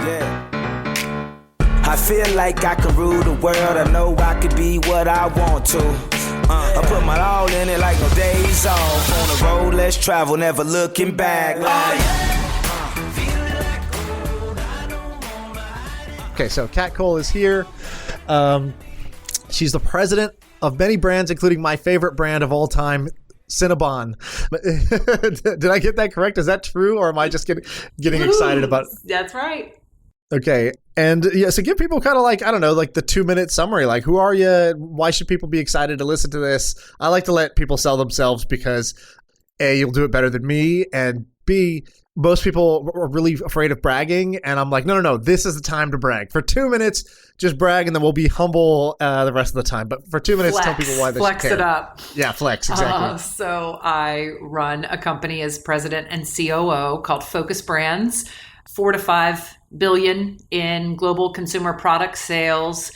Yeah. I feel like I can rule the world. I know I can be what I want to. I put my all in it like no days off. On the road, let's travel, never looking back. Okay, so Kat Cole is here. She's the president of many brands, including my favorite brand of all time, Cinnabon. Did I get that correct? Is that true, or am I just getting excited about it? That's right. Okay, and yeah, so give people kind of like, I don't know, like the 2-minute summary. Like, who are you? Why should people be excited to listen to this? I like to let people sell themselves because A, you'll do it better than me, and B, most people are really afraid of bragging, and I'm like, no, this is the time to brag. For 2 minutes, just brag, and then we'll be humble the rest of the time. But for 2 minutes, tell people why they should care. Flex it up. Yeah, flex, exactly. So I run a company as president and COO called Focus Brands, 4 to 5 billion in global consumer product sales,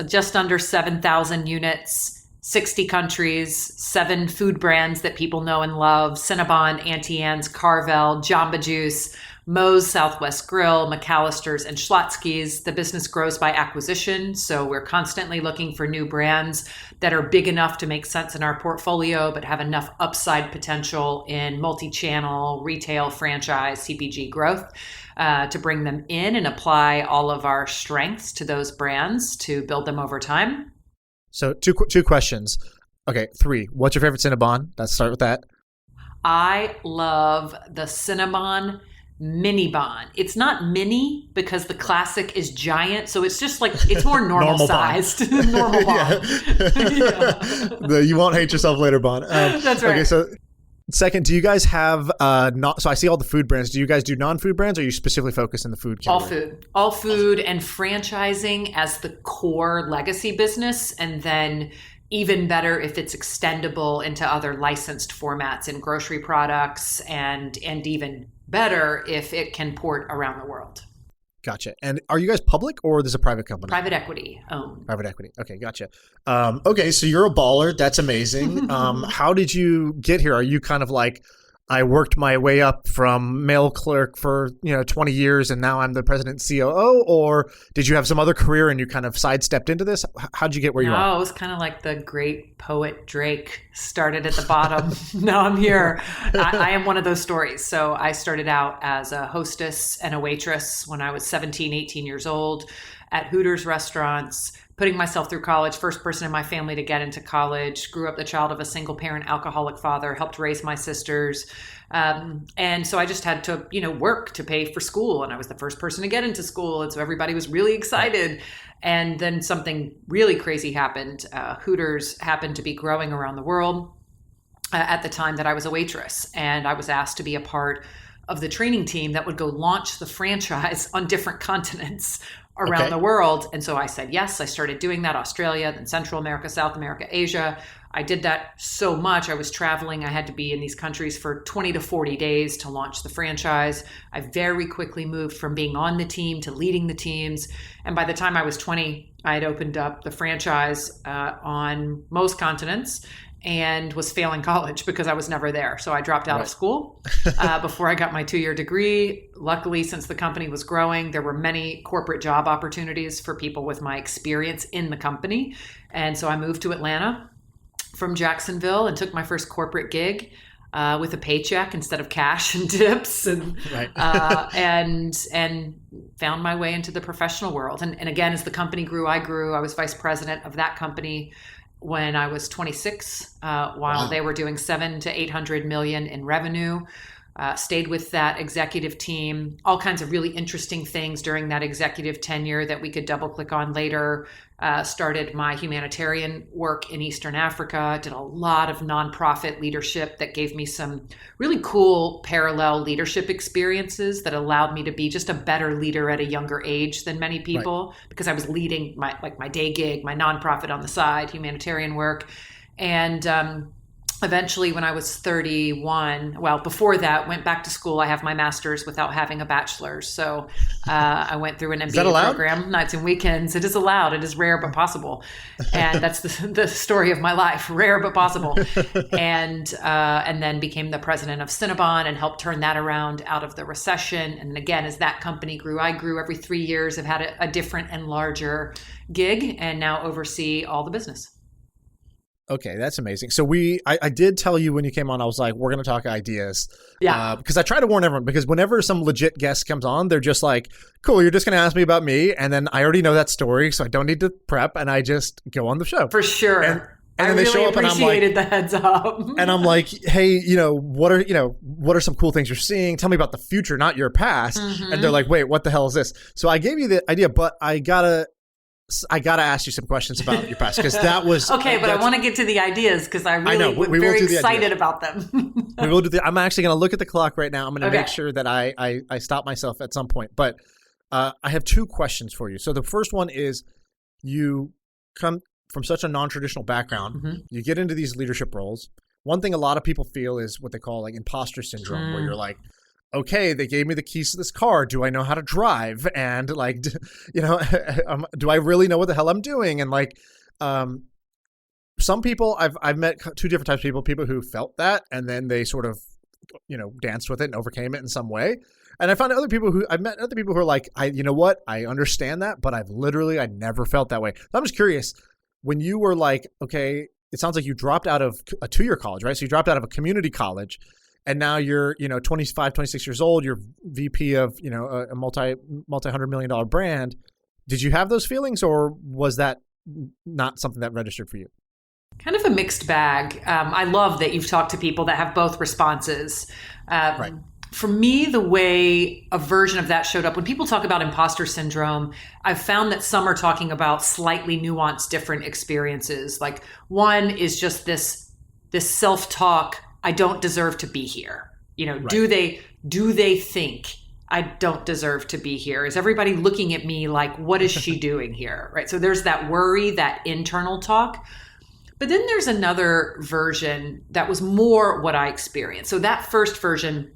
just under 7,000 units. 60 countries, 7 food brands that people know and love: Cinnabon, Auntie Anne's, Carvel, Jamba Juice, Moe's Southwest Grill, McAllister's, and Schlotzsky's. The business grows by acquisition, so we're constantly looking for new brands that are big enough to make sense in our portfolio, but have enough upside potential in multi-channel, retail, franchise, CPG growth to bring them in and apply all of our strengths to those brands to build them over time. So two questions. Okay, 3. What's your favorite Cinnabon? Let's start with that. I love the Cinnabon Mini Bon. It's not mini because the classic is giant, so it's just like, it's more normal sized. Normal Bon. Yeah. You won't hate yourself later, Bon. That's right. Okay, so second, do you guys have so I see all the food brands. Do you guys do non-food brands, or are you specifically focused in the food category? All food and franchising as the core legacy business, and then even better if it's extendable into other licensed formats in grocery products, and even better if it can port around the world. Gotcha. And are you guys public, or this is a private company? Private equity owned. Private equity. Okay, gotcha. Okay, so you're a baller. That's amazing. How did you get here? Are you kind of like, I worked my way up from mail clerk for 20 years, and now I'm the president and COO? Or did you have some other career and you kind of sidestepped into this? How'd you get where you are? No, it was kind of like the great poet Drake, started at the bottom. Now I'm here. I am one of those stories. So I started out as a hostess and a waitress when I was 17, 18 years old at Hooters restaurants, putting myself through college, first person in my family to get into college, grew up the child of a single parent alcoholic father, helped raise my sisters. And so I just had to, work to pay for school. And I was the first person to get into school. And so everybody was really excited. And then something really crazy happened. Hooters happened to be growing around the world at the time that I was a waitress. And I was asked to be a part of the training team that would go launch the franchise on different continents around the world. And so I said yes. I started doing that: Australia, then Central America, South America, Asia. I did that so much. I was traveling. I had to be in these countries for 20 to 40 days to launch the franchise. I very quickly moved from being on the team to leading the teams. And by the time I was 20, I had opened up the franchise on most continents and was failing college because I was never there. So I dropped out of school before I got my 2-year degree. Luckily, since the company was growing, there were many corporate job opportunities for people with my experience in the company. And so I moved to Atlanta from Jacksonville and took my first corporate gig with a paycheck instead of cash and tips, and and found my way into the professional world. And again, as the company grew, I grew. I was vice president of that company when I was 26, while they were doing 700 to 800 million in revenue. Stayed with that executive team, all kinds of really interesting things during that executive tenure that we could double click on later. Started my humanitarian work in Eastern Africa, did a lot of nonprofit leadership that gave me some really cool parallel leadership experiences that allowed me to be just a better leader at a younger age than many people, because I was leading my day gig, my nonprofit on the side, humanitarian work. And eventually, when I was 31, well, before that, went back to school. I have my master's without having a bachelor's. So I went through an MBA program, nights and weekends. It is allowed. It is rare but possible. And that's the story of my life, rare but possible. And then became the president of Cinnabon and helped turn that around out of the recession. And again, as that company grew, I grew every 3 years. I've had a different and larger gig and now oversee all the business. Okay, that's amazing. So I did tell you when you came on, I was like, we're going to talk ideas. Yeah. Because I try to warn everyone, because whenever some legit guest comes on, they're just like, cool, you're just going to ask me about me. And then I already know that story, so I don't need to prep, and I just go on the show. For sure. And then they show up and I'm like, the heads up. And I'm like, hey, what are some cool things you're seeing? Tell me about the future, not your past. Mm-hmm. And they're like, wait, what the hell is this? So I gave you the idea, but I gotta ask you some questions about your past, because that was okay. But I want to get to the ideas because I really am very excited about them. We will do I'm actually going to look at the clock right now. I'm going to make sure that I stop myself at some point. But I have 2 questions for you. So the first one is, you come from such a non-traditional background. Mm-hmm. You get into these leadership roles. One thing a lot of people feel is what they call like imposter syndrome, where you're like, okay, they gave me the keys to this car. Do I know how to drive? And like, do I really know what the hell I'm doing? And like, some people I've met 2 different types of people who felt that, and then they sort of, danced with it and overcame it in some way. And I've met other people who are like, I understand that, but I never felt that way. So I'm just curious, when you were like, okay, it sounds like you dropped out of a 2-year college, right? So you dropped out of a community college. And now you're, 25, 26 years old. You're VP of, a multi-$100 million brand. Did you have those feelings, or was that not something that registered for you? Kind of a mixed bag. I love that you've talked to people that have both responses. Right. For me, the way a version of that showed up, when people talk about imposter syndrome, I've found that some are talking about slightly nuanced, different experiences. Like, one is just this self-talk, I don't deserve to be here. Right. Do they think I don't deserve to be here? Is everybody looking at me like, what is she doing here? Right. So there's that worry, that internal talk. But then there's another version that was more what I experienced. So that first version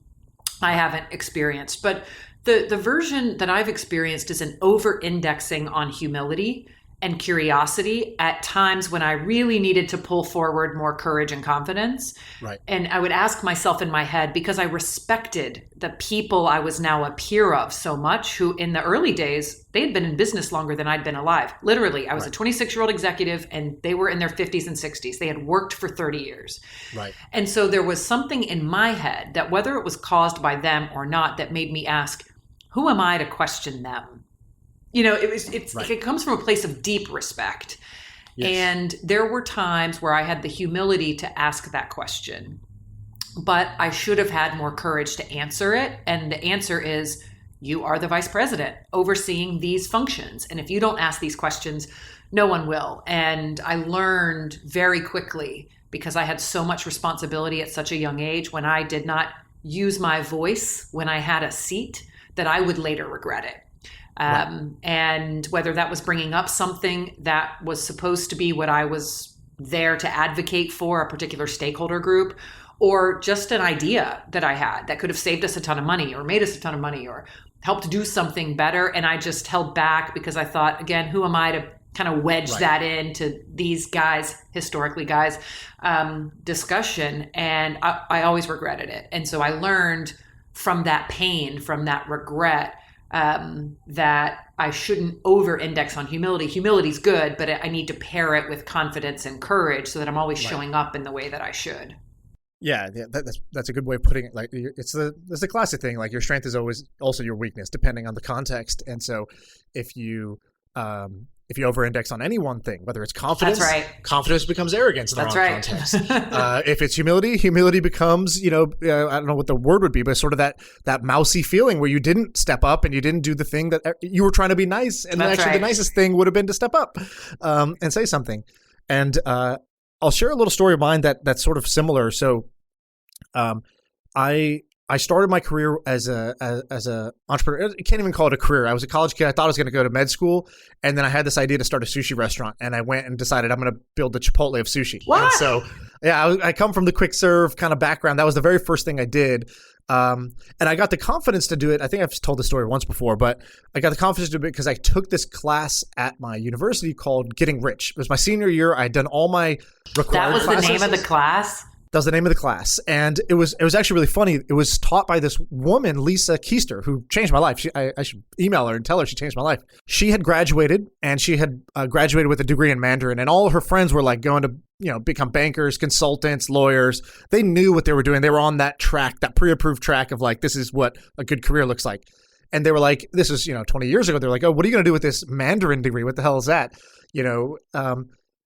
I haven't experienced, but the version that I've experienced is an over-indexing on humility and curiosity at times when I really needed to pull forward more courage and confidence. Right. And I would ask myself in my head, because I respected the people I was now a peer of so much, who in the early days, they had been in business longer than I'd been alive. Literally, I was a 26-year-old executive and they were in their 50s and 60s. They had worked for 30 years. Right. And so there was something in my head that, whether it was caused by them or not, that made me ask, who am I to question them? It comes from a place of deep respect. Yes. And there were times where I had the humility to ask that question, but I should have had more courage to answer it. And the answer is, you are the vice president overseeing these functions. And if you don't ask these questions, no one will. And I learned very quickly, because I had so much responsibility at such a young age, when I did not use my voice when I had a seat, that I would later regret it. And whether that was bringing up something that was supposed to be what I was there to advocate for, a particular stakeholder group, or just an idea that I had that could have saved us a ton of money or made us a ton of money or helped do something better. And I just held back because I thought, again, who am I to kind of wedge that into these guys, historically guys, discussion. And I always regretted it. And so I learned from that pain, from that regret, that I shouldn't over-index on humility. Humility's good, but I need to pair it with confidence and courage so that I'm always showing up in the way that I should. Yeah, that's a good way of putting it. Like, it's the classic thing. Like, your strength is always also your weakness, depending on the context. And so, if you over-index on any one thing, whether it's confidence, confidence becomes arrogance in the wrong context. If it's humility becomes, I don't know what the word would be, but sort of that mousy feeling where you didn't step up and you didn't do the thing that you were trying to be nice. And the nicest thing would have been to step up and say something. And I'll share a little story of mine that's sort of similar. So I I started my career as a entrepreneur. I can't even call it a career. I was a college kid. I thought I was going to go to med school, and then I had this idea to start a sushi restaurant, and I went and decided I'm going to build the Chipotle of sushi. What? And so, yeah, I come from the quick serve kind of background. That was the very first thing I did. And I got the confidence to do it. I think I've told the story once before, but I got the confidence to do it because I took this class at my university called Getting Rich. It was my senior year. I had done all my required classes. That was the name of the class? That was the name of the class. And it was actually really funny. It was taught by this woman, Lisa Keister, who changed my life. I should email her and tell her she changed my life. She had graduated, and she had graduated with a degree in Mandarin, and all of her friends were like going to become bankers, consultants, lawyers. They knew what they were doing. They were on that track, that pre-approved track of like, this is what a good career looks like. And they were like, this is 20 years ago. They're like, oh, what are you going to do with this Mandarin degree? What the hell is that?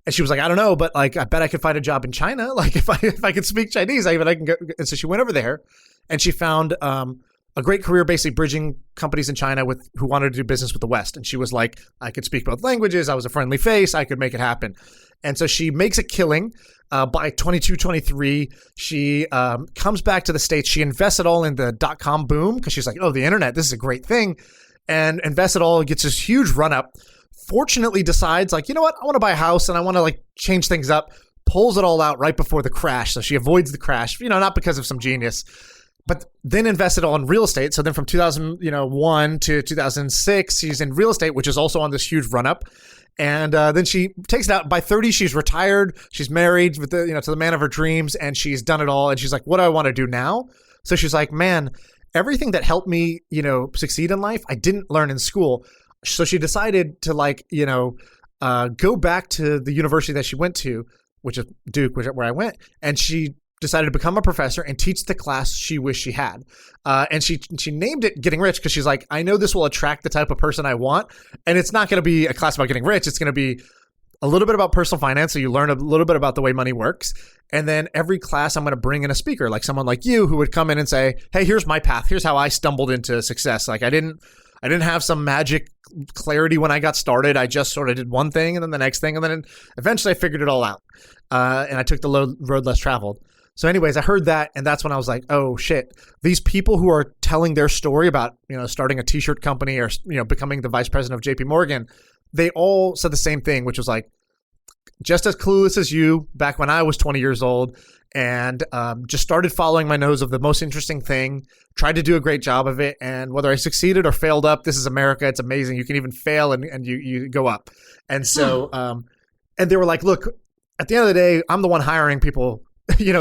And she was like, I don't know, but like, I bet I could find a job in China. Like if I could speak Chinese, I can go. And so she went over there, and she found a great career, basically bridging companies in China who wanted to do business with the West. And she was like, I could speak both languages. I was a friendly face. I could make it happen. And so she makes a killing. By 22, 23, she comes back to the States. She invests it all in the .com boom because she's like, oh, the internet, this is a great thing. And invests it all, gets this huge run up. Fortunately decides like, you know what, I want to buy a house and I want to like change things up, pulls it all out right before the crash. So she avoids the crash, not because of some genius, but then invested all in real estate. So then from 2001 to 2006, she's in real estate, which is also on this huge run up. And then she takes it out. By 30, she's retired. She's married with to the man of her dreams, and she's done it all. And she's like, what do I want to do now? So she's like, man, everything that helped me, succeed in life, I didn't learn in school. So she decided to go back to the university that she went to, which is Duke, where I went, and she decided to become a professor and teach the class she wished she had. And she named it Getting Rich because she's like, I know this will attract the type of person I want, and it's not going to be a class about getting rich. It's going to be a little bit about personal finance, so you learn a little bit about the way money works. And then every class I'm going to bring in a speaker, like someone like you, who would come in and say, hey, here's my path. Here's how I stumbled into success. Like I didn't have some magic clarity when I got started. I just sort of did one thing and then the next thing. And then eventually I figured it all out. And I took the road less traveled. So anyways, I heard that. And that's when I was like, oh shit, these people who are telling their story about, starting a t-shirt company or, becoming the vice president of JP Morgan, they all said the same thing, which was like, just as clueless as you back when I was 20 years old, and just started following my nose of the most interesting thing, tried to do a great job of it, and whether I succeeded or failed up, this is America, it's amazing. You can even fail and you go up. And so, and they were like, look, at the end of the day, I'm the one hiring people,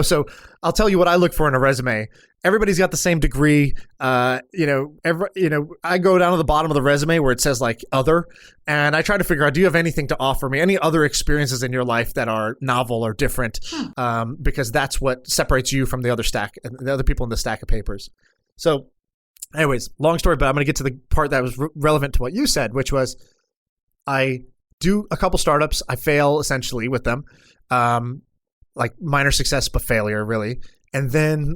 so I'll tell you what I look for in a resume. Everybody's got the same degree. I go down to the bottom of the resume where it says like other, and I try to figure out, do you have anything to offer me? Any other experiences in your life that are novel or different? Because that's what separates you from the other stack, the other people in the stack of papers. So anyways, long story, but I'm going to get to the part that was relevant to what you said, which was I do a couple startups. I fail essentially with them, like minor success, but failure really. And then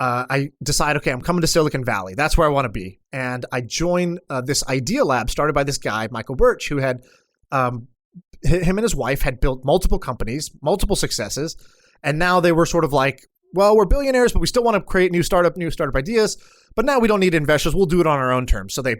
I decide, okay, I'm coming to Silicon Valley. That's where I want to be. And I join this idea lab started by this guy, Michael Birch, who had, him and his wife had built multiple companies, multiple successes. And now they were sort of like, well, we're billionaires, but we still want to create new startup ideas. But now we don't need investors. We'll do it on our own terms. So they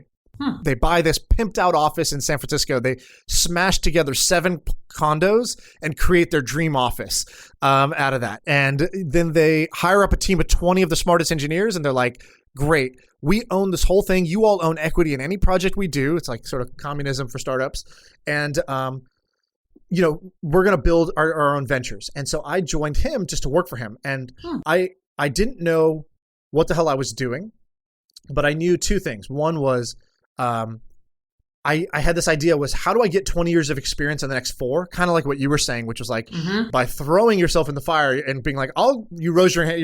buy this pimped out office in San Francisco. They smash together 7 condos and create their dream office out of that. And then they hire up a team of 20 of the smartest engineers. And they're like, great, we own this whole thing. You all own equity in any project we do. It's like sort of communism for startups. And, we're going to build our own ventures. And so I joined him just to work for him. And I didn't know what the hell I was doing, but I knew 2 things. One was, I had this idea was, how do I get 20 years of experience in the next 4? Kind of like what you were saying, which was like by throwing yourself in the fire and being like, you raise your hand,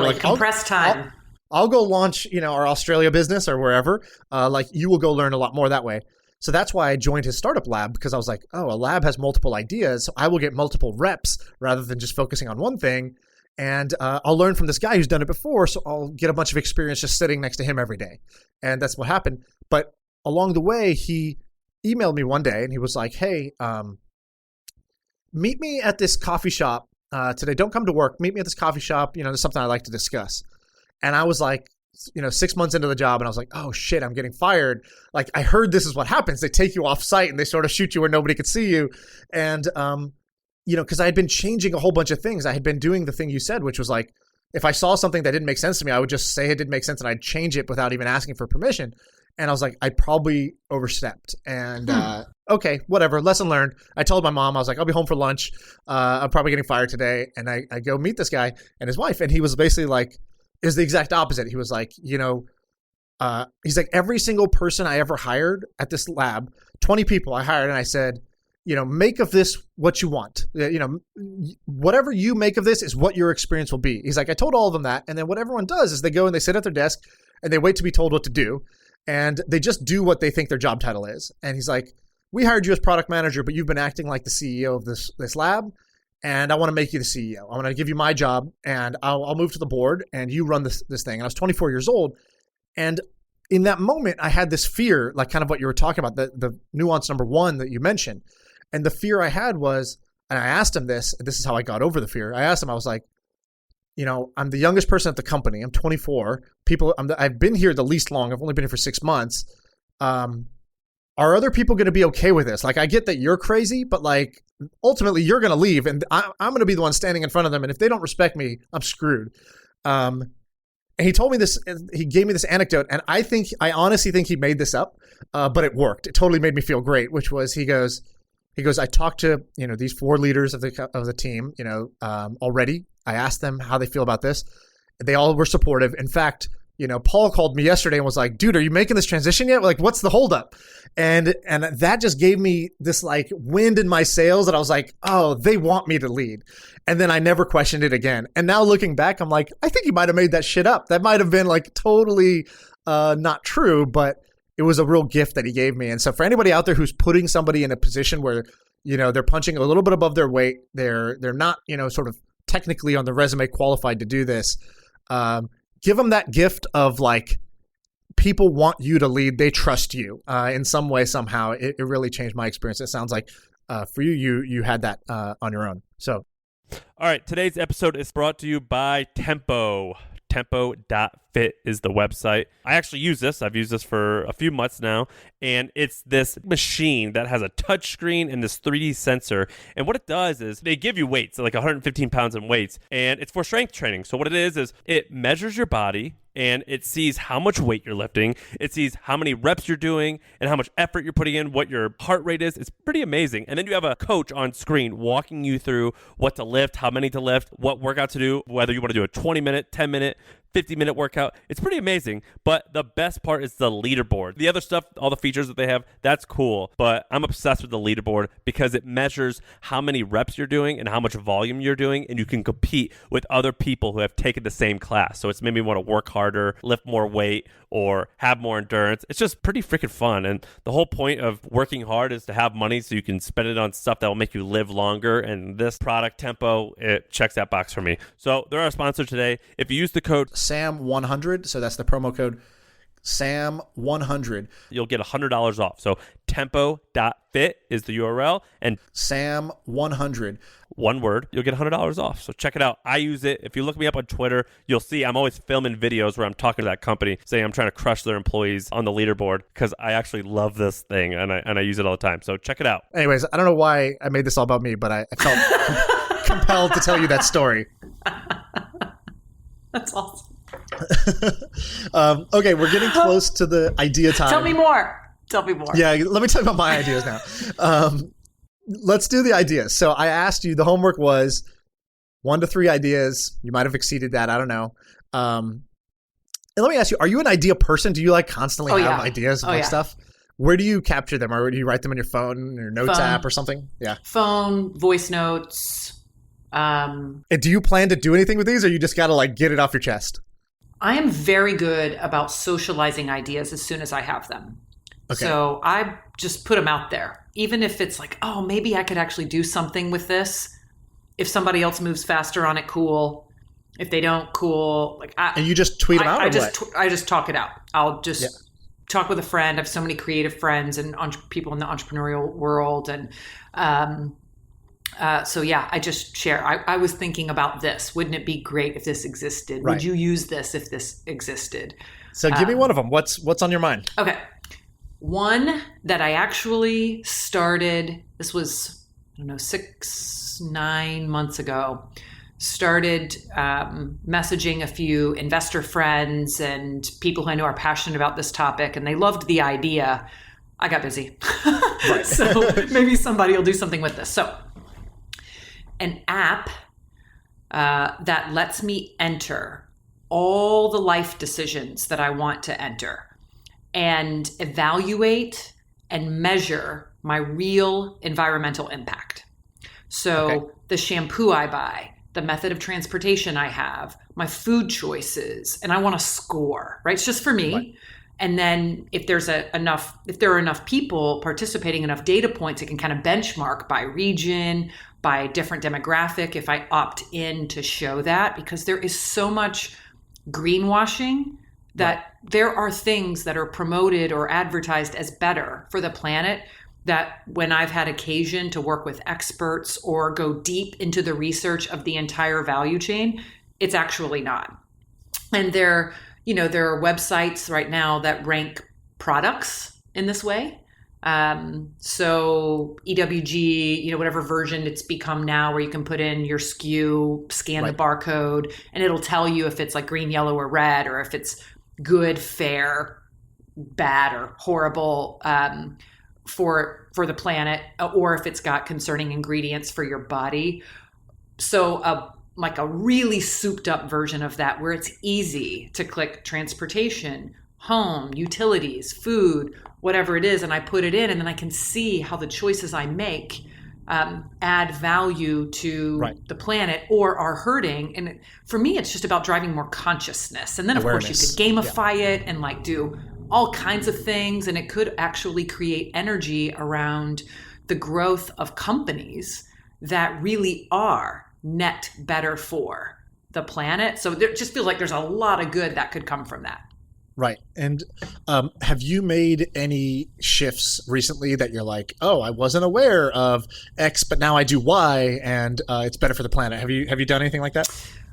like, compressed time. I'll go launch, our Australia business or wherever. Like you will go learn a lot more that way. So that's why I joined his startup lab, because I was like, oh, a lab has multiple ideas. So I will get multiple reps rather than just focusing on one thing. And I'll learn from this guy who's done it before. So I'll get a bunch of experience just sitting next to him every day. And that's what happened. But along the way, he emailed me one day and he was like, hey, meet me at this coffee shop today. Don't come to work. Meet me at this coffee shop. There's something I'd like to discuss. And I was like, 6 months into the job, and I was like, oh shit, I'm getting fired. Like, I heard this is what happens. They take you off site and they sort of shoot you where nobody could see you. And, because I had been changing a whole bunch of things. I had been doing the thing you said, which was like, if I saw something that didn't make sense to me, I would just say it didn't make sense and I'd change it without even asking for permission. And I was like, I probably overstepped. And okay, whatever. Lesson learned. I told my mom, I was like, I'll be home for lunch. I'm probably getting fired today. And I go meet this guy and his wife. And he was basically like, is the exact opposite. He was like, he's like, every single person I ever hired at this lab, 20 people I hired, and I said, make of this what you want. Whatever you make of this is what your experience will be. He's like, I told all of them that. And then what everyone does is they go and they sit at their desk and they wait to be told what to do. And they just do what they think their job title is. And he's like, we hired you as product manager, but you've been acting like the CEO of this lab. And I want to make you the CEO. I want to give you my job and I'll move to the board and you run this thing. And I was 24 years old. And in that moment, I had this fear, like kind of what you were talking about, the nuance number one that you mentioned. And the fear I had was, and I asked him this is how I got over the fear. I asked him, I was like, I'm the youngest person at the company. I'm 24. I've been here the least long. I've only been here for 6 months. Are other people going to be okay with this? Like, I get that you're crazy, but like, ultimately you're going to leave and I'm going to be the one standing in front of them. And if they don't respect me, I'm screwed. And he told me this, he gave me this anecdote. And I honestly think he made this up, but it worked. It totally made me feel great, which was, he goes, I talked to, these 4 leaders of the team, already. I asked them how they feel about this. They all were supportive. In fact, Paul called me yesterday and was like, dude, are you making this transition yet? Like, what's the holdup? And that just gave me this like wind in my sails that I was like, oh, they want me to lead. And then I never questioned it again. And now looking back, I'm like, I think he might have made that shit up. That might have been like totally not true, but it was a real gift that he gave me. And so for anybody out there who's putting somebody in a position where, they're punching a little bit above their weight, they're not, sort of technically on the resume qualified to do this, give them that gift of like, people want you to lead. They trust you in some way, somehow. It really changed my experience. It sounds like for you had that on your own. So, all right. Today's episode is brought to you by Tempo. Tempo.fit is the website. I actually use this. I've used this for a few months now, and it's this machine that has a touch screen and this 3D sensor. And what it does is they give you weights, like 115 pounds in weights, and it's for strength training. So what it is it measures your body, and it sees how much weight you're lifting. It sees how many reps you're doing and how much effort you're putting in, what your heart rate is. It's pretty amazing. And then you have a coach on screen walking you through what to lift, how many to lift, what workout to do, whether you want to do a 20-minute, 10-minute, 50-minute workout. It's pretty amazing. But the best part is the leaderboard. The other stuff, all the features that they have, that's cool. But I'm obsessed with the leaderboard because it measures how many reps you're doing and how much volume you're doing. And you can compete with other people who have taken the same class. So it's made me want to work harder, lift more weight, or have more endurance. It's just pretty freaking fun. And the whole point of working hard is to have money so you can spend it on stuff that will make you live longer. And this product, Tempo, it checks that box for me. So they're our sponsor today. If you use the code SAM100, so that's the promo code SAM100, you'll get $100 off. So tempo.fit is the URL, and SAM100, one word, you'll get $100 off. So check it out. I use it. If you look me up on Twitter, you'll see I'm always filming videos where I'm talking to that company saying I'm trying to crush their employees on the leaderboard because I actually love this thing and I use it all the time. So check it out. Anyways, I don't know why I made this all about me, but I felt compelled to tell you that story. That's awesome. Okay, we're getting close to the idea time. Tell me more. Yeah, let me tell you about my ideas now. Let's do the ideas. So I asked you, the homework was 1 to 3 ideas. You might have exceeded that. I don't know. And let me ask you, are you an idea person? Do you like constantly have ideas of stuff? Where do you capture them? Or do you write them on your phone or notes app or something? Yeah. Phone, voice notes. And do you plan to do anything with these or you just got to like get it off your chest? I am very good about socializing ideas as soon as I have them. Okay. So I just put them out there. Even if it's like, oh, maybe I could actually do something with this. If somebody else moves faster on it, cool. If they don't, cool. And you just tweet them out? I just talk it out. I'll just talk with a friend. I have so many creative friends and people in the entrepreneurial world. And So yeah, I just share. I was thinking about this. Wouldn't it be great if this existed? Right. Would you use this if this existed? So give me one of them. What's on your mind? Okay. One that I actually started, this was, I don't know, 6-9 months ago, started messaging a few investor friends and people who I know are passionate about this topic, and they loved the idea. I got busy. So maybe somebody will do something with this. So an app that lets me enter all the life decisions that I want to enter and evaluate and measure my real environmental impact. So the shampoo I buy, the method of transportation I have, my food choices, and I want to score, right? It's just for me. Right. And then if there are enough people participating, enough data points, it can kind of benchmark by region, by different demographic, if I opt in to show that, because there is so much greenwashing that there are things that are promoted or advertised as better for the planet that when I've had occasion to work with experts or go deep into the research of the entire value chain, it's actually not. And there are websites right now that rank products in this way. So EWG, whatever version it's become now, where you can put in your SKU, scan the barcode, and it'll tell you if it's like green, yellow, or red, or if it's good, fair, bad, or horrible for the planet, or if it's got concerning ingredients for your body. So like a really souped up version of that, where it's easy to click transportation, home, utilities, food, whatever it is, and I put it in, and then I can see how the choices I make add value to the planet or are hurting. And for me, it's just about driving more consciousness. And then, of course, you could gamify it and like do all kinds of things, and it could actually create energy around the growth of companies that really are net better for the planet. So there just feels like there's a lot of good that could come from that. Right. And have you made any shifts recently that you're like, oh, I wasn't aware of X, but now I do Y, and it's better for the planet? Have you done anything like that?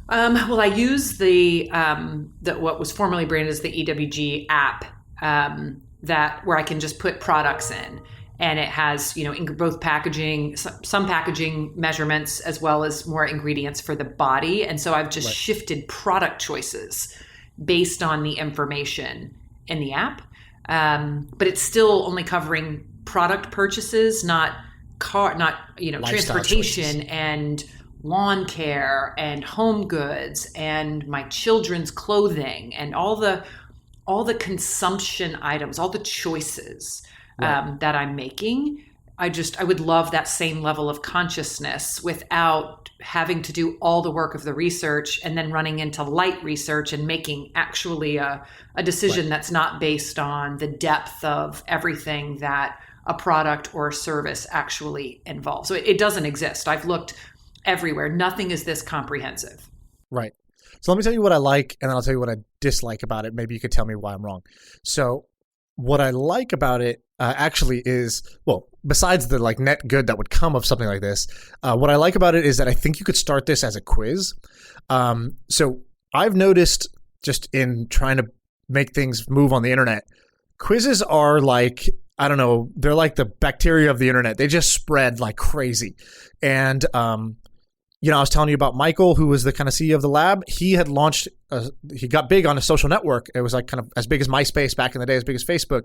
Well, I use the what was formerly branded as the EWG app, where I can just put products in, and it has both packaging, some packaging measurements, as well as more ingredients for the body. And so I've just shifted product choices based on the information in the app. But it's still only covering product purchases, not transportation choices, and lawn care and home goods and my children's clothing and all the consumption items, all the choices that I'm making. I would love that same level of consciousness without having to do all the work of the research and then running into light research and making actually a decision that's not based on the depth of everything that a product or a service actually involves. So it doesn't exist. I've looked everywhere. Nothing is this comprehensive. Right. So let me tell you what I like, and then I'll tell you what I dislike about it. Maybe you could tell me why I'm wrong. So what I like about it actually is, well, besides the like net good that would come of something like this, what I like about it is that I think you could start this as a quiz. So I've noticed, just in trying to make things move on the internet, quizzes are like, I don't know, they're like the bacteria of the internet. They just spread like crazy. And I was telling you about Michael, who was the kind of CEO of the lab. He had launched, he got big on a social network. It was like kind of as big as MySpace back in the day, as big as Facebook.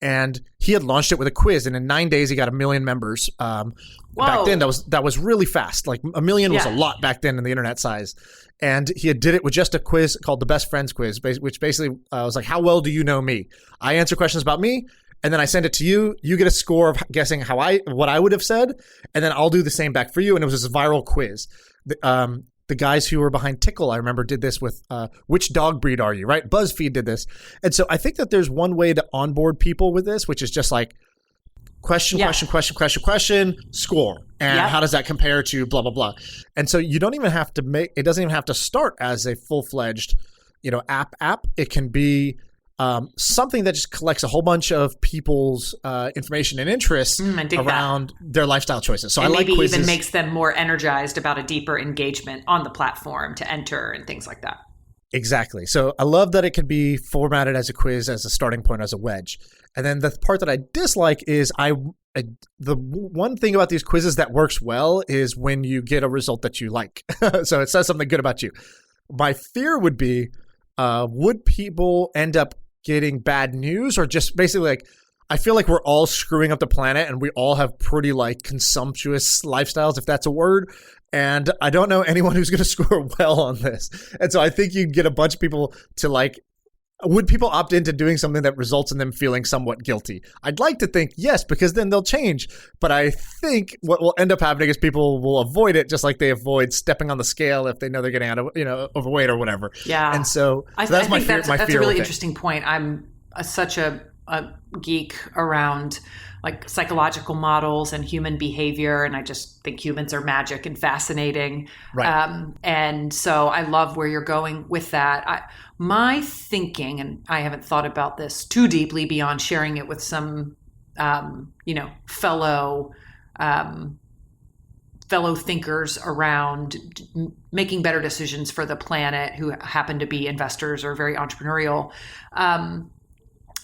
And he had launched it with a quiz, and in 9 days he got 1 million members. Back then, that was really fast. Like 1 million was a lot back then in the internet size. And he did it with just a quiz called the Best Friends Quiz, which basically was like, how well do you know me? I answer questions about me, and then I send it to you. You get a score of guessing what I would have said, and then I'll do the same back for you. And it was this viral quiz. The guys who were behind Tickle, I remember, did this with which dog breed are you, right? BuzzFeed did this. And so I think that there's one way to onboard people with this, which is just like question, score. And how does that compare to blah, blah, blah. And so you don't even have to it doesn't even have to start as a full-fledged, app. It can be something that just collects a whole bunch of people's information and interests I dig around their lifestyle choices. So and I like maybe quizzes. even makes them more energized about a deeper engagement on the platform to enter and things like that. Exactly. So I love that it can be formatted as a quiz, as a starting point, as a wedge. And then the part that I dislike is the one thing about these quizzes that works well is when you get a result that you like. So it says something good about you. My fear would be, would people end up getting bad news, or just basically like, I feel like we're all screwing up the planet and we all have pretty like consumptuous lifestyles, if that's a word. And I don't know anyone who's going to score well on this. And so I think you'd get a bunch of people to like, would people opt into doing something that results in them feeling somewhat guilty? I'd like to think yes, because then they'll change. But I think what will end up happening is people will avoid it, just like they avoid stepping on the scale if they know they're getting out of, overweight or whatever. Yeah. And so, I that's my think fear. that's fear a really with it. interesting point. I'm such a geek around like psychological models and human behavior, and I just think humans are magic and fascinating. Right. And so I love where you're going with that. My thinking, and I haven't thought about this too deeply beyond sharing it with some, fellow thinkers around making better decisions for the planet who happen to be investors or very entrepreneurial.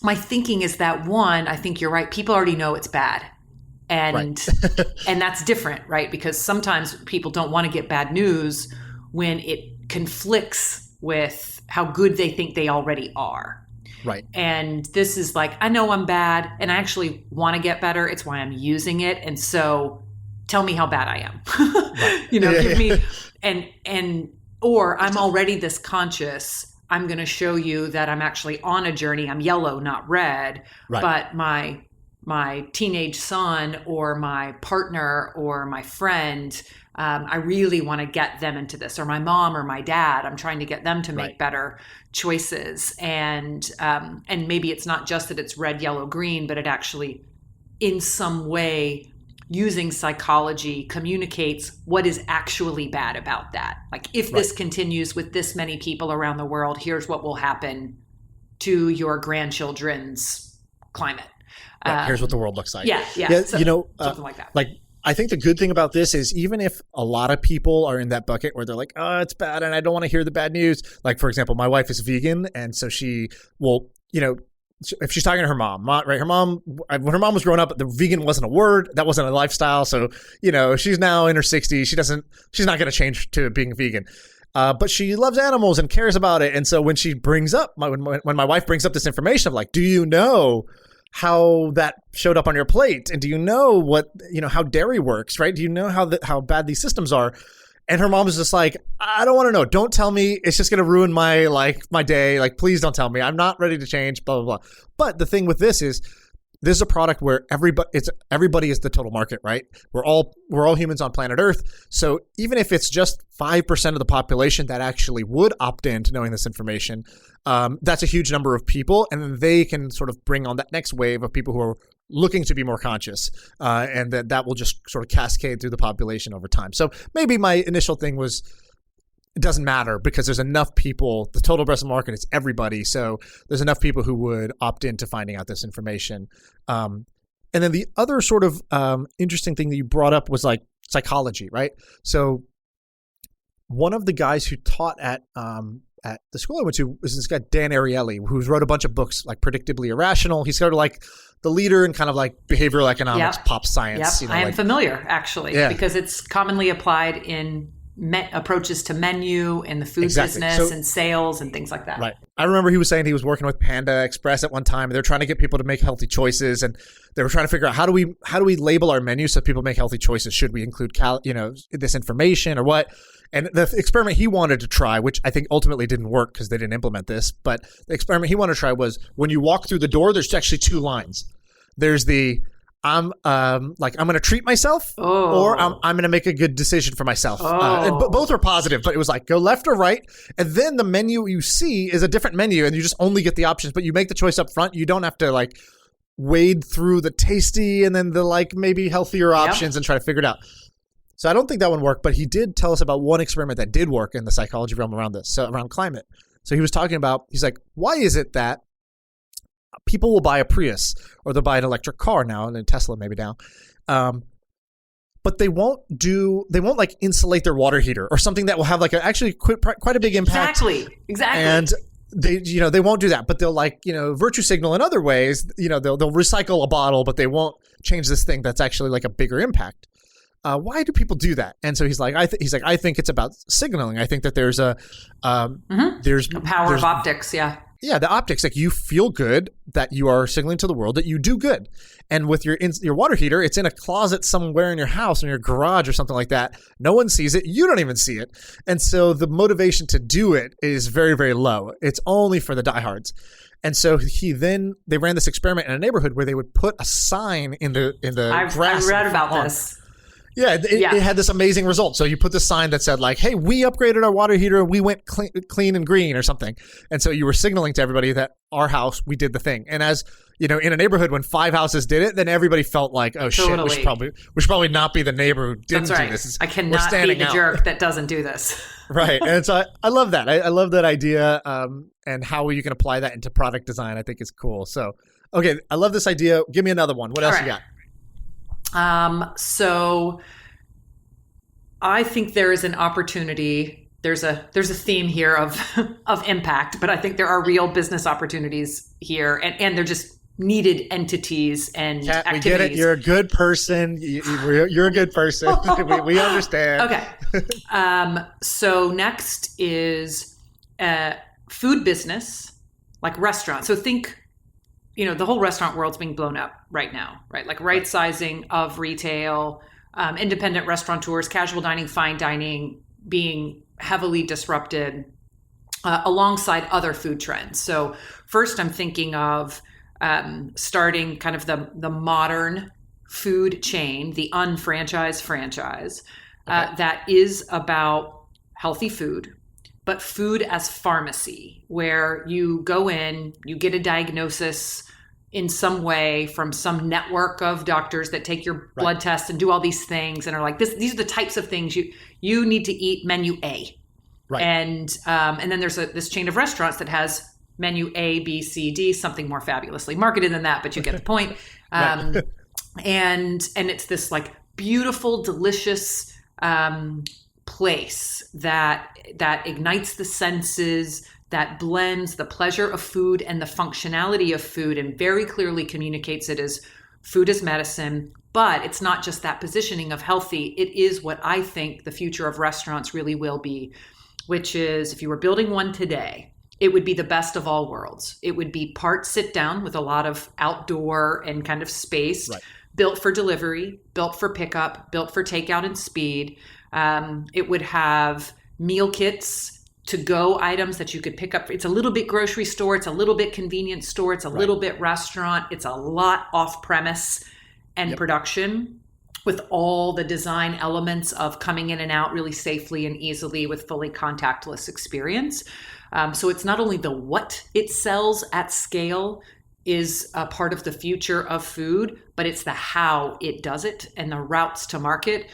My thinking is that, one, I think you're right. People already know it's bad. And Right. and that's different, right? Because sometimes people don't want to get bad news when it conflicts with how good they think they already are. Right. And this is like, I know I'm bad and I actually want to get better. It's why I'm using it. And so tell me how bad I am. Right. Give me or I'm already this conscious. I'm going to show you that I'm actually on a journey. I'm yellow, not red. Right. But my teenage son or my partner or my friend, I really want to get them into this, or my mom or my dad. I'm trying to get them to make Right. better choices. And maybe it's not just that it's red, yellow, green, but it actually in some way using psychology communicates what is actually bad about that. Like, if this continues with this many people around the world, here's what will happen to your grandchildren's climate. Right. Here's what the world looks like. Yeah. So, something like that. Like, I think the good thing about this is, even if a lot of people are in that bucket where they're like, oh, it's bad and I don't want to hear the bad news. Like, for example, my wife is vegan, and so she will, if she's talking to her mom, right? Her mom, when her mom was growing up, the vegan wasn't a word. That wasn't a lifestyle. So, she's now in her 60s. She's not going to change to being vegan. But she loves animals and cares about it. And so when she brings up, when my wife brings up this information of like, do you know how that showed up on your plate? And do you know what, how dairy works, right? Do you know how bad these systems are? And her mom was just like, I don't want to know. Don't tell me. It's just going to ruin my day. Like, please don't tell me. I'm not ready to change, blah, blah, blah. But the thing with this is a product where everybody is the total market, right? We're all humans on planet Earth. So even if it's just 5% of the population that actually would opt in to knowing this information, that's a huge number of people. And then they can sort of bring on that next wave of people who are looking to be more conscious, and that will just sort of cascade through the population over time. So maybe my initial thing was, it doesn't matter because there's enough people. The total addressable market is everybody. So there's enough people who would opt into finding out this information. And then the other sort of interesting thing that you brought up was like psychology, right? So one of the guys who taught at the school I went to was this guy, Dan Ariely, who's wrote a bunch of books like Predictably Irrational. He's sort of like the leader in kind of like behavioral economics, pop science. Yep. I am familiar, actually, because it's commonly applied in approaches to menu in the food business and sales and things like that. Right. I remember he was saying he was working with Panda Express at one time. They're trying to get people to make healthy choices, and they were trying to figure out how do we label our menu so people make healthy choices? Should we include this information or what? And the experiment he wanted to try, which I think ultimately didn't work because they didn't implement this, but the experiment he wanted to try was when you walk through the door, there's actually two lines. There's the I'm going to treat myself, or I'm going to make a good decision for myself. And both are positive, but it was like go left or right, and then the menu you see is a different menu, and you just only get the options, but you make the choice up front. You don't have to like wade through the tasty and then the like maybe healthier options and try to figure it out. So I don't think that one worked, but he did tell us about one experiment that did work in the psychology realm around this, so around climate. So he was talking about, he's like, why is it that people will buy a Prius or they'll buy an electric car now, and a Tesla maybe now. But they won't like insulate their water heater or something that will have like actually quite a big impact. Exactly. And they won't do that, but they'll virtue signal in other ways. They'll recycle a bottle, but they won't change this thing that's actually like a bigger impact. Why do people do that? And so he's like, I think it's about signaling. I think that there's a there's the power of optics. Yeah, the optics, like you feel good that you are signaling to the world that you do good. And with your water heater, it's in a closet somewhere in your house, in your garage or something like that. No one sees it. You don't even see it. And so the motivation to do it is very, very low. It's only for the diehards. And so they ran this experiment in a neighborhood where they would put a sign in the grass. I read about this. Yeah, it had this amazing result. So you put the sign that said like, hey, we upgraded our water heater. We went clean and green or something. And so you were signaling to everybody that our house, we did the thing. And as in a neighborhood, when 5 houses did it, then everybody felt like, oh shit, we should probably not be the neighbor who didn't do this. I cannot be the jerk that doesn't do this. Right. And so I love that. I love that idea, and how you can apply that into product design, I think is cool. So, okay, I love this idea. Give me another one. What else you got? So I think there is an opportunity. There's a theme here of impact, but I think there are real business opportunities here, and they're just needed entities and Kat, activities. We get it. You're a good person. You're a good person. we understand. Okay. So next is food business, like restaurants. So think, the whole restaurant world's being blown up right now, right? Like right sizing of retail, independent restaurateurs, casual dining, fine dining being heavily disrupted alongside other food trends. So first I'm thinking of starting kind of the modern food chain, the unfranchised franchise that is about healthy food, but food as pharmacy, where you go in, you get a diagnosis in some way from some network of doctors that take your blood tests and do all these things and are like, these are the types of things you need to eat, menu A. Right. And then there's this chain of restaurants that has menu A, B, C, D, something more fabulously marketed than that, but you get the point. And it's this like beautiful, delicious place that ignites the senses, that blends the pleasure of food and the functionality of food, and very clearly communicates it as food as medicine. But it's not just that positioning of healthy. It is what I think the future of restaurants really will be, which is, if you were building one today, it would be the best of all worlds. It would be part sit down with a lot of outdoor and kind of space, built for delivery, built for pickup, built for takeout and speed. It would have meal kits, to-go items that you could pick up. It's a little bit grocery store. It's a little bit convenience store. It's a little bit restaurant. It's a lot off-premise and production, with all the design elements of coming in and out really safely and easily with fully contactless experience. So it's not only the what it sells at scale is a part of the future of food, but it's the how it does it and the routes to market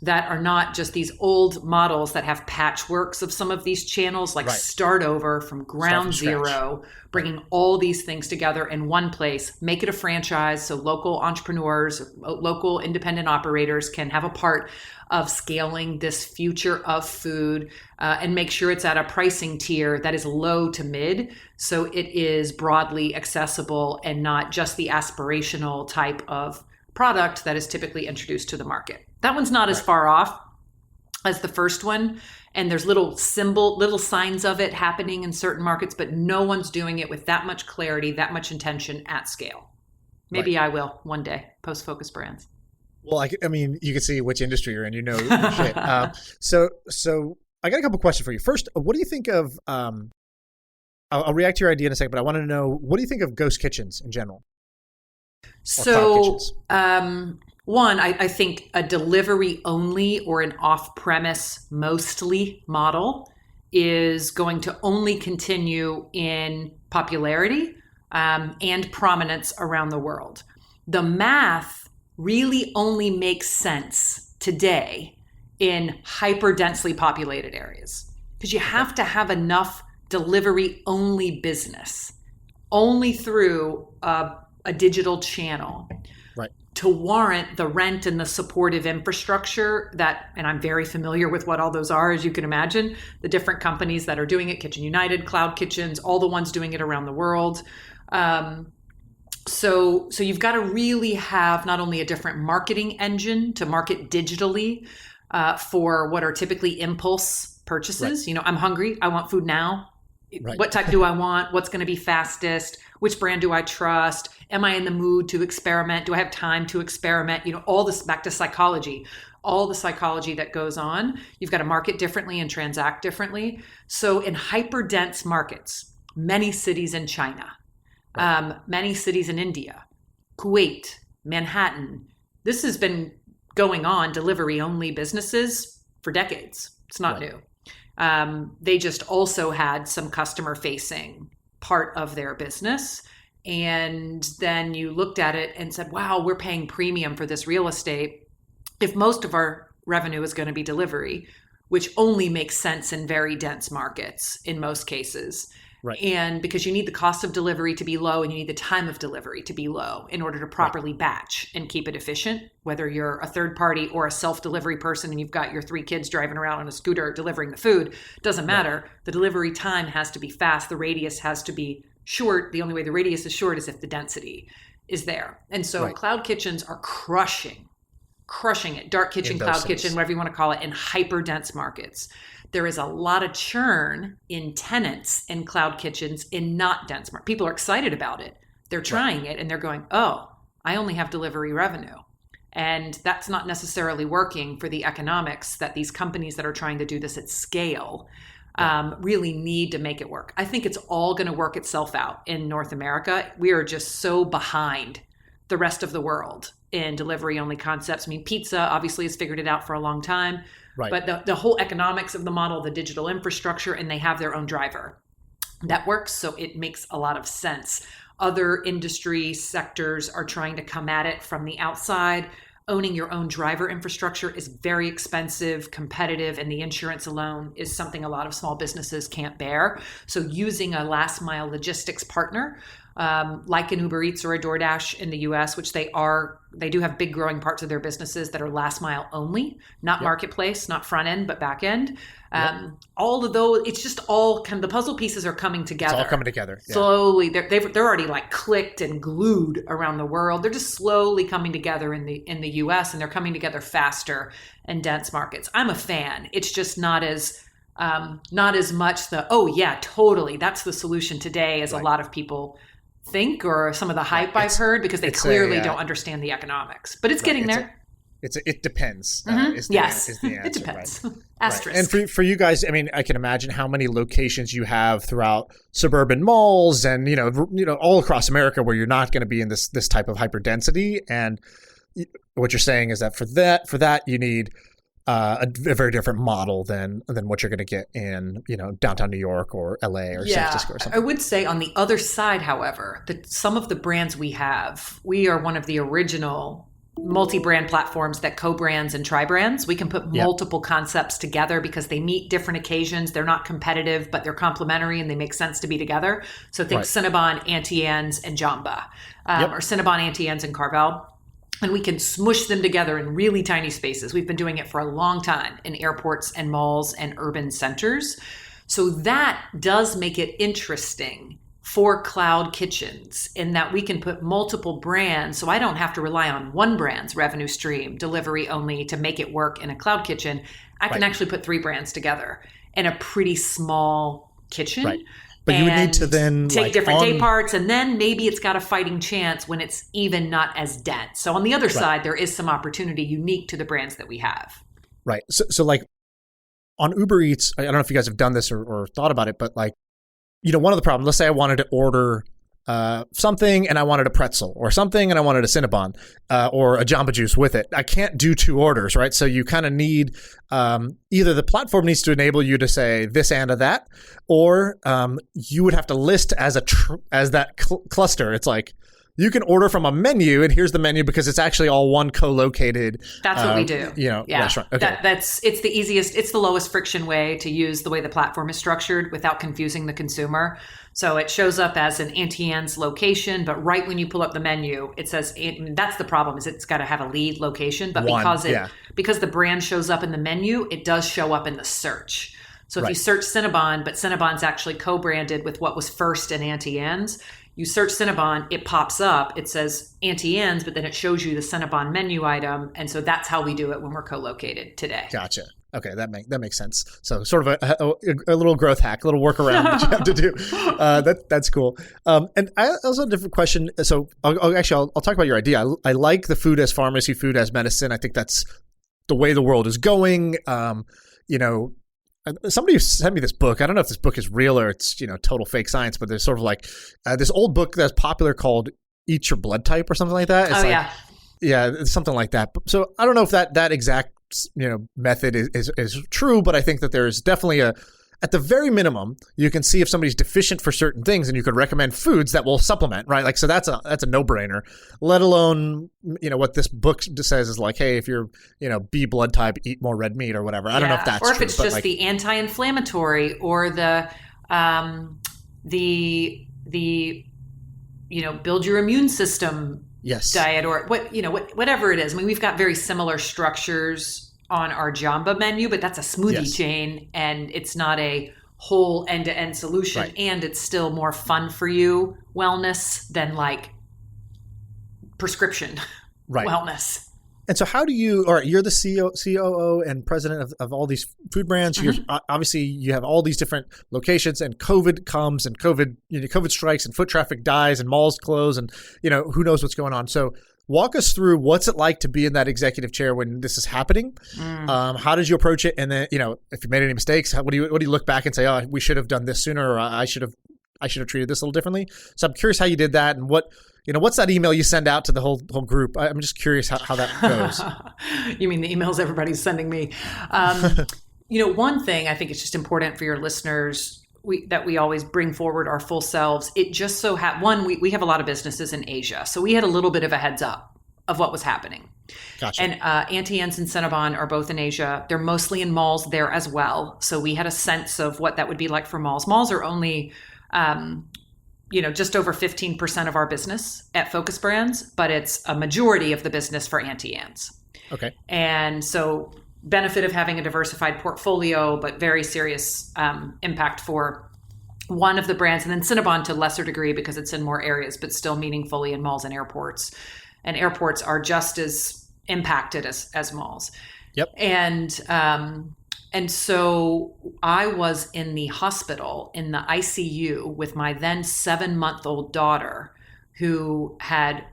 that are not just these old models that have patchworks of some of these channels, like start over from ground zero, bringing all these things together in one place, make it a franchise so local entrepreneurs, local independent operators can have a part of scaling this future of food, and make sure it's at a pricing tier that is low to mid, so it is broadly accessible and not just the aspirational type of product that is typically introduced to the market. That one's not as far off as the first one. And there's little signs of it happening in certain markets, but no one's doing it with that much clarity, that much intention at scale. Maybe I will one day, post-focus brands. Well, I mean, you can see which industry you're in, your shit. So I got a couple questions for you. First, what do you think of, I'll react to your idea in a second, but I want to know, what do you think of ghost kitchens in general? So, one, I think a delivery only or an off-premise mostly model is going to only continue in popularity and prominence around the world. The math really only makes sense today in hyper densely populated areas, because you have to have enough delivery only business only through a digital channel. Right. To warrant the rent and the supportive infrastructure that, and I'm very familiar with what all those are, as you can imagine, the different companies that are doing it, Kitchen United, Cloud Kitchens, all the ones doing it around the world. So you've got to really have not only a different marketing engine to market digitally for what are typically impulse purchases. Right. I'm hungry. I want food now. Right. What type do I want? What's going to be fastest? Which brand do I trust? Am I in the mood to experiment? Do I have time to experiment? All this back to psychology, all the psychology that goes on. You've got to market differently and transact differently. So in hyper dense markets, many cities in China, many cities in India, Kuwait, Manhattan, this has been going on, delivery only businesses for decades. It's not new. They just also had some customer facing part of their business. And then you looked at it and said, wow, we're paying premium for this real estate. If most of our revenue is going to be delivery, which only makes sense in very dense markets in most cases. Right. And because you need the cost of delivery to be low and you need the time of delivery to be low in order to properly batch and keep it efficient, whether you're a third party or a self-delivery person and you've got your 3 kids driving around on a scooter delivering the food, doesn't matter. Right. The delivery time has to be fast. The radius has to be short. The only way the radius is short is if the density is there. And so cloud kitchens are crushing it. Dark kitchen, cloud kitchen, whatever you want to call it, in hyper dense markets. There is a lot of churn in tenants in cloud kitchens in not dense markets. People are excited about it. They're trying it and they're going, oh, I only have delivery revenue. And that's not necessarily working for the economics that these companies that are trying to do this at scale really need to make it work. I think it's all going to work itself out in North America. We are just so behind the rest of the world in delivery only concepts. I mean, pizza obviously has figured it out for a long time. Right. But the whole economics of the model, the digital infrastructure, and they have their own driver that works. So it makes a lot of sense. Other industry sectors are trying to come at it from the outside. Owning your own driver infrastructure is very expensive, competitive, and the insurance alone is something a lot of small businesses can't bear. So using a last mile logistics partner, like an Uber Eats or a DoorDash in the US, which they do have big growing parts of their businesses that are last mile only, not marketplace, not front end, but back end. All of those, it's just all kind of, the puzzle pieces are coming together. It's all coming together. Slowly. They're already like clicked and glued around the world. They're just slowly coming together in the US, and they're coming together faster in dense markets. I'm a fan. It's just not as much totally, that's the solution today as a lot of people think, or some of the hype I've heard, because they clearly don't understand the economics. But it's getting there. It depends. Is the answer, it depends. Right. Asterisk. And for you guys, I mean, I can imagine how many locations you have throughout suburban malls and all across America where you're not going to be in this type of hyperdensity. And what you're saying is that for that you need a very different model than what you're going to get in downtown New York or LA or San Francisco or something. I would say on the other side, however, that some of the brands we are one of the original multi-brand platforms that co-brands and tri-brands. We can put multiple concepts together because they meet different occasions. They're not competitive, but they're complementary and they make sense to be together. So think Cinnabon, Auntie Anne's, and Jamba, or Cinnabon, Auntie Anne's, and Carvel. And we can smush them together in really tiny spaces. We've been doing it for a long time in airports and malls and urban centers. So that does make it interesting for cloud kitchens in that we can put multiple brands. So I don't have to rely on one brand's revenue stream, delivery only, to make it work in a cloud kitchen. I can actually put 3 brands together in a pretty small kitchen. Right. But you would need to then take different day parts, and then maybe it's got a fighting chance when it's even not as dense. So on the other side, there is some opportunity unique to the brands that we have. Right. So like on Uber Eats, I don't know if you guys have done this or thought about it, but like, one of the problems, let's say I wanted to order something and I wanted a pretzel, or something and I wanted a Cinnabon or a Jamba Juice with it. I can't do 2 orders, right? So you kind of need either the platform needs to enable you to say this and that, or you would have to list as that cluster. It's like you can order from a menu, and here's the menu because it's actually all one co-located. That's what we do. Restaurant. Okay. It's the easiest. It's the lowest friction way to use the way the platform is structured without confusing the consumer. So it shows up as an Auntie Anne's location, but right when you pull up the menu, it says, that's the problem, is it's got to have a lead location. But because the brand shows up in the menu, it does show up in the search. So if you search Cinnabon, but Cinnabon's actually co-branded with what was first in Auntie Anne's, you search Cinnabon, it pops up, it says Auntie Anne's, but then it shows you the Cinnabon menu item. And so that's how we do it when we're co-located today. Gotcha. Okay, that makes sense. So sort of a little growth hack, a little workaround that you have to do. That's cool. And I also have a different question. So I'll talk about your idea. I like the food as pharmacy, food as medicine. I think that's the way the world is going. Somebody sent me this book. I don't know if this book is real or it's total fake science, but there's sort of like this old book that's popular called Eat Your Blood Type or something like that. It's it's something like that. So I don't know if that exact method is true, but I think that there's definitely at the very minimum, you can see if somebody's deficient for certain things, and you could recommend foods that will supplement, right? Like, so that's a no-brainer. Let alone, what this book says is like, hey, if you're, B blood type, eat more red meat or whatever. I don't know if that's true. Or if it's just the anti-inflammatory or the build your immune system diet or whatever it is. I mean, we've got very similar structures on our Jamba menu, but that's a smoothie chain, and it's not a whole end-to-end solution, and it's still more fun for you wellness than like prescription wellness. And so how do you, all right, you're the COO and president of all these food brands. You're obviously, you have all these different locations, and COVID comes and COVID strikes and foot traffic dies and malls close and, who knows what's going on. So walk us through what's it like to be in that executive chair when this is happening. How did you approach it? And then, if you made any mistakes, what do you look back and say, oh, we should have done this sooner, or I should have treated this a little differently. So I'm curious how you did that, and what's that email you send out to the whole group? I'm just curious how that goes. You mean the emails everybody's sending me? One thing I think it's just important for your listeners that we always bring forward our full selves. It just so we have a lot of businesses in Asia, so we had a little bit of a heads up of what was happening. Gotcha. And Auntie Anne's and Cinnabon are both in Asia. They're mostly in malls there as well. So we had a sense of what that would be like for malls. Malls are only just over 15% of our business at Focus Brands, but it's a majority of the business for Auntie Anne's. Okay. And so benefit of having a diversified portfolio, but very serious impact for one of the brands. And then Cinnabon to a lesser degree because it's in more areas, but still meaningfully in malls and airports. And airports are just as impacted as malls. Yep. And so I was in the hospital in the ICU with my then 7-month-old daughter who had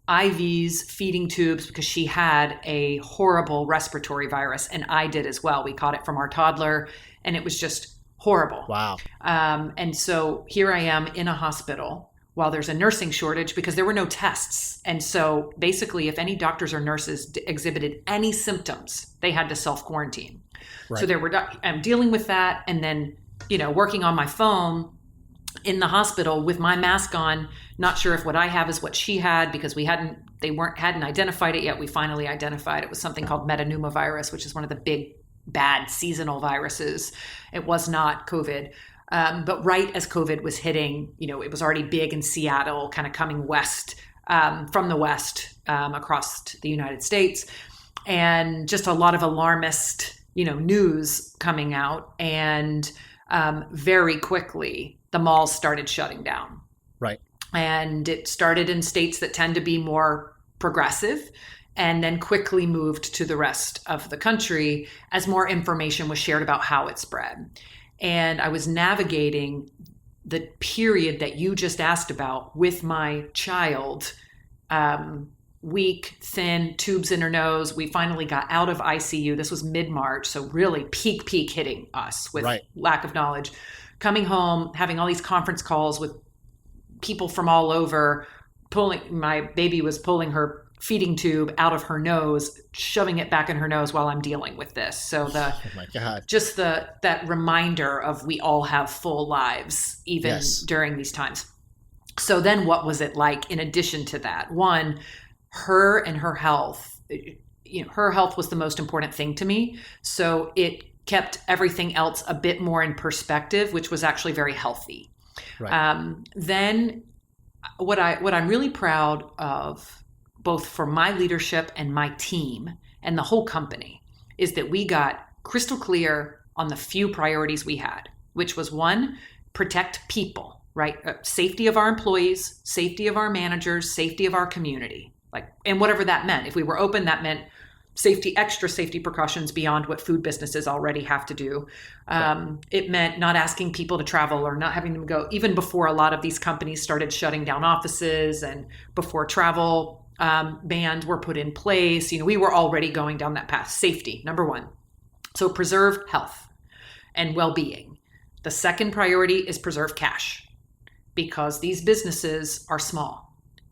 IVs, feeding tubes, because she had a horrible respiratory virus, and I did as well. We caught it from our toddler, and it was just horrible. Wow. And so here I am in a hospital while there's a nursing shortage because there were no tests. And so basically, if any doctors or nurses exhibited any symptoms, they had to self-quarantine. Right. So I'm dealing with that, and then, working on my phone in the hospital with my mask on, not sure if what I have is what she had because they hadn't identified it yet. We finally identified it was something called metapneumovirus, which is one of the big, bad seasonal viruses. It was not COVID. But right as COVID was hitting, it was already big in Seattle, kind of coming west, from the west, across the United States, and just a lot of alarmist, news coming out. And very quickly, the malls started shutting down. Right. And it started in states that tend to be more progressive, and then quickly moved to the rest of the country as more information was shared about how it spread. And I was navigating the period that you just asked about with my child, weak, thin, tubes in her nose. We finally got out of ICU. This was mid-March, so really peak hitting us with lack of knowledge. Coming home, having all these conference calls with people from all over, my baby was pulling her feeding tube out of her nose, shoving it back in her nose while I'm dealing with this. So oh my God. Just that reminder of we all have full lives, even during these times. So then what was it like in addition to that? One, her and her health, her health was the most important thing to me. So it kept everything else a bit more in perspective, which was actually very healthy. Right. Then what I'm really proud of, both for my leadership and my team and the whole company, is that we got crystal clear on the few priorities we had, which was one, protect people, right? Safety of our employees, safety of our managers, safety of our community, and whatever that meant. If we were open, that meant extra safety precautions beyond what food businesses already have to do. It meant not asking people to travel or not having them go, even before a lot of these companies started shutting down offices and before travel bans were put in place. We were already going down that path. Safety, number one. So preserve health and well-being. The second priority is preserve cash, because these businesses are small.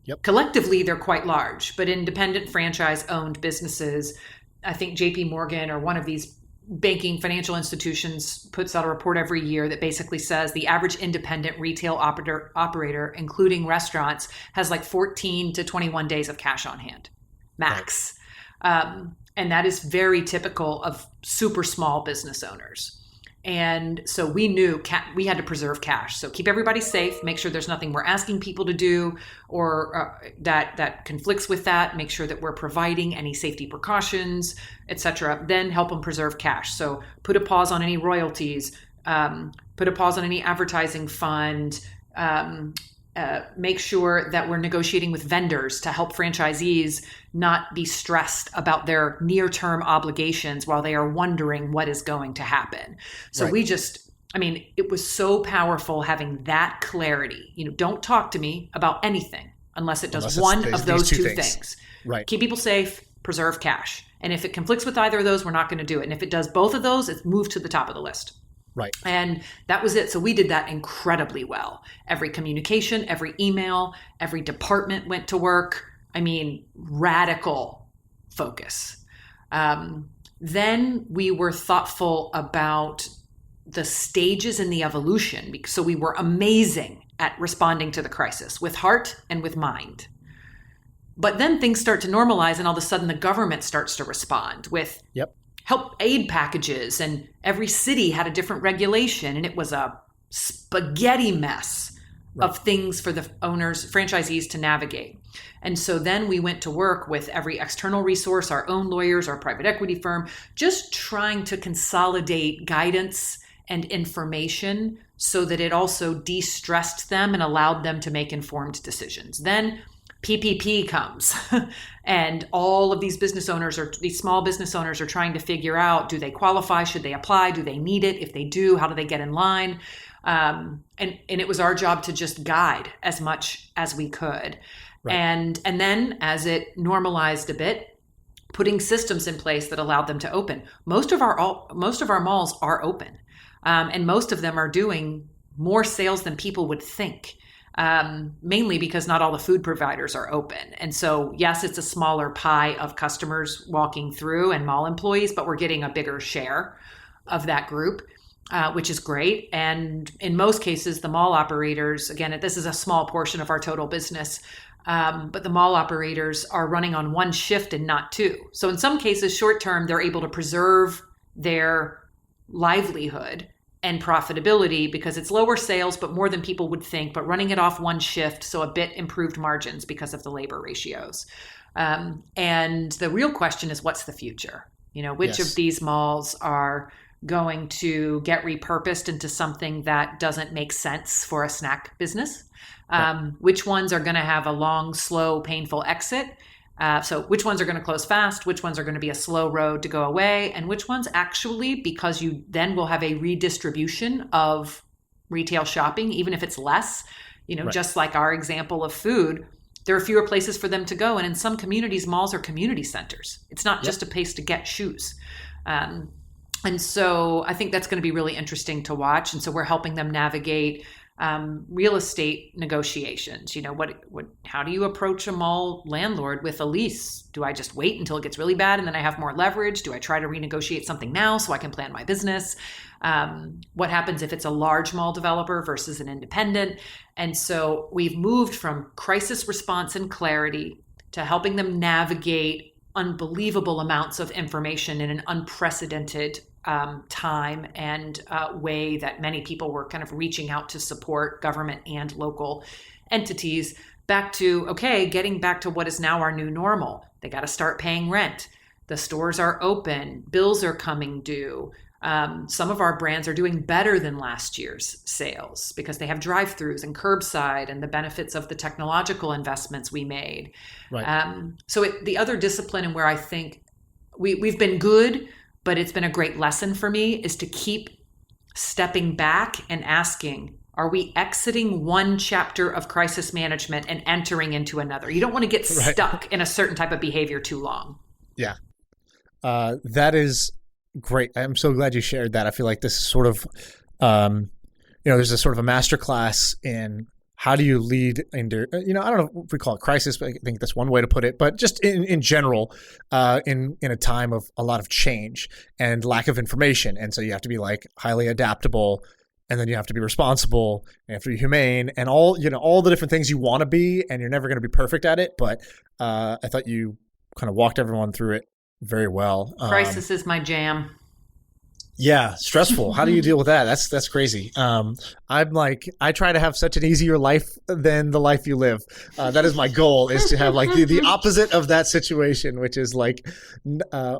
Yep. Collectively, they're quite large, but independent franchise-owned businesses, I think JP Morgan or one of these banking financial institutions puts out a report every year that basically says the average independent retail operator, including restaurants, has 14 to 21 days of cash on hand, max. Right. And that is very typical of super small business owners. And so we knew we had to preserve cash. So keep everybody safe, make sure there's nothing we're asking people to do or that conflicts with that, make sure that we're providing any safety precautions, etc. Then help them preserve cash. So put a pause on any royalties, put a pause on any advertising fund, make sure that we're negotiating with vendors to help franchisees not be stressed about their near-term obligations while they are wondering what is going to happen. So right. It was so powerful having that clarity. Don't talk to me about anything unless it does one of those two things. Right. Keep people safe, preserve cash. And if it conflicts with either of those, we're not going to do it. And if it does both of those, it's moved to the top of the list. Right. And that was it. So we did that incredibly well. Every communication, every email, every department went to work. Radical focus. Then we were thoughtful about the stages in the evolution. So we were amazing at responding to the crisis with heart and with mind. But then things start to normalize, and all of a sudden the government starts to respond with help aid packages, and every city had a different regulation, and it was a spaghetti mess of things for the franchisees to navigate. And so then we went to work with every external resource, our own lawyers, our private equity firm, just trying to consolidate guidance and information so that it also de-stressed them and allowed them to make informed decisions. Then PPP comes and all of these small business owners are trying to figure out, do they qualify? Should they apply? Do they need it? If they do, how do they get in line? And it was our job to just guide as much as we could. Right. And then as it normalized a bit, putting systems in place that allowed them to open. Most of our malls are open. And most of them are doing more sales than people would think. Mainly because not all the food providers are open. And so, yes, it's a smaller pie of customers walking through and mall employees, but we're getting a bigger share of that group, which is great. And in most cases, the mall operators, again, this is a small portion of our total business, but the mall operators are running on one shift and not two. So in some cases, short term, they're able to preserve their livelihood and profitability because it's lower sales, but more than people would think, but running it off one shift. So a bit improved margins because of the labor ratios. And the real question is, what's the future? Which of these malls are going to get repurposed into something that doesn't make sense for a snack business? Which ones are going to have a long, slow, painful exit? So which ones are going to close fast, which ones are going to be a slow road to go away, and which ones actually, because you then will have a redistribution of retail shopping, even if it's less, just like our example of food, there are fewer places for them to go. And in some communities, malls are community centers. It's not just a place to get shoes. And so I think that's going to be really interesting to watch. And so we're helping them navigate real estate negotiations. How do you approach a mall landlord with a lease? Do I just wait until it gets really bad and then I have more leverage? Do I try to renegotiate something now so I can plan my business? What happens if it's a large mall developer versus an independent? And so we've moved from crisis response and clarity to helping them navigate unbelievable amounts of information in an unprecedented time and way that many people were kind of reaching out to support government and local entities, back to, okay, getting back to what is now our new normal. They got to start paying rent. The stores are open. Bills are coming due. Some of our brands are doing better than last year's sales because they have drive-throughs and curbside and the benefits of the technological investments we made. Right. The other discipline and where I think we've been good, but it's been a great lesson for me, is to keep stepping back and asking, are we exiting one chapter of crisis management and entering into another? You don't want to get stuck in a certain type of behavior too long. Yeah. That is great. I'm so glad you shared that. I feel like this is sort of, there's a sort of a masterclass in how do you lead into, I don't know if we call it crisis, but I think that's one way to put it, but just in general, in a time of a lot of change and lack of information. And so you have to be like highly adaptable, and then you have to be responsible, and you have to be humane, and all the different things you want to be, and you're never going to be perfect at it. But I thought you kind of walked everyone through it very well. Crisis is my jam. Yeah, stressful. How do you deal with that? That's crazy. I'm like, I try to have such an easier life than the life you live. That is my goal, is to have like the opposite of that situation, which is like,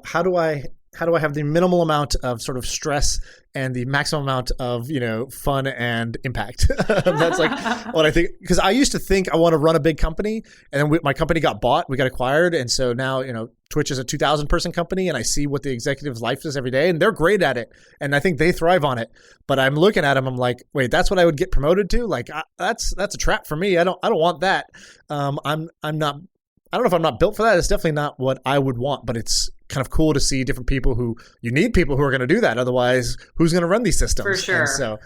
how do I have the minimal amount of sort of stress and the maximum amount of, fun and impact? That's like what I think. Because I used to think I want to run a big company, and then my company got bought, we got acquired. And so now, Twitch is a 2,000 person company, and I see what the executive's life is every day, and they're great at it. And I think they thrive on it. But I'm looking at them, I'm like, wait, that's what I would get promoted to? Like, that's a trap for me. I don't want that. I'm not, I don't know if I'm not built for that. It's definitely not what I would want, but it's kind of cool to see different people you need people who are going to do that. Otherwise, who's going to run these systems? For sure. And so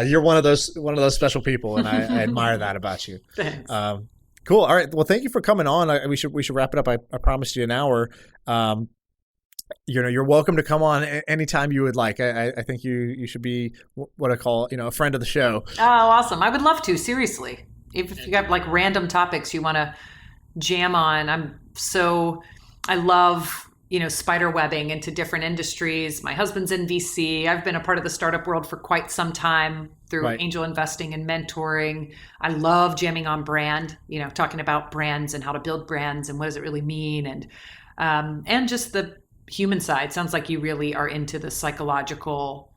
you're one of those special people, and I admire that about you. Thanks. Cool. All right. Well, thank you for coming on. We should wrap it up. I promised you an hour. You're welcome to come on anytime you would like. I think you should be what I call, a friend of the show. Oh, awesome. I would love to, seriously. If you got like random topics you want to jam on, I love, spider webbing into different industries. My husband's in VC. I've been a part of the startup world for quite some time through angel investing and mentoring. I love jamming on brand, talking about brands and how to build brands and what does it really mean. And just the human side. Sounds like you really are into the psychological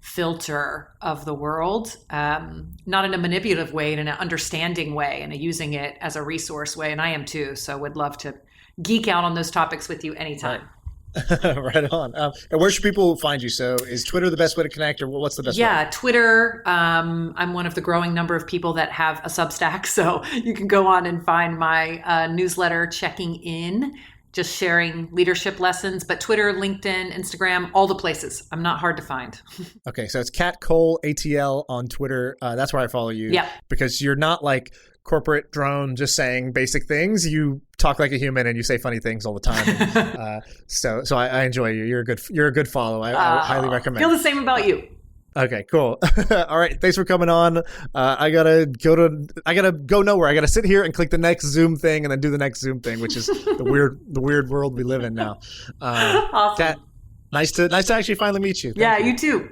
filter of the world, not in a manipulative way, in an understanding way, and using it as a resource way. And I am too. So would love to geek out on those topics with you anytime. Right on. And where should people find you? So is Twitter the best way to connect, or what's the best way? Yeah, Twitter. I'm one of the growing number of people that have a Substack. So you can go on and find my newsletter, Checking In, just sharing leadership lessons. But Twitter, LinkedIn, Instagram, all the places. I'm not hard to find. Okay, so it's Kat Cole ATL on Twitter. That's where I follow you. Yeah. Because you're not like corporate drone just saying basic things. You talk like a human and you say funny things all the time. And, so I enjoy you. You're a good follow. I highly recommend. Feel the same about you. Okay, cool. All right. Thanks for coming on. I gotta go nowhere. I gotta sit here and click the next Zoom thing and then do the next Zoom thing, which is the weird world we live in now. Awesome. Kat, nice to actually finally meet you. Thank you. You too.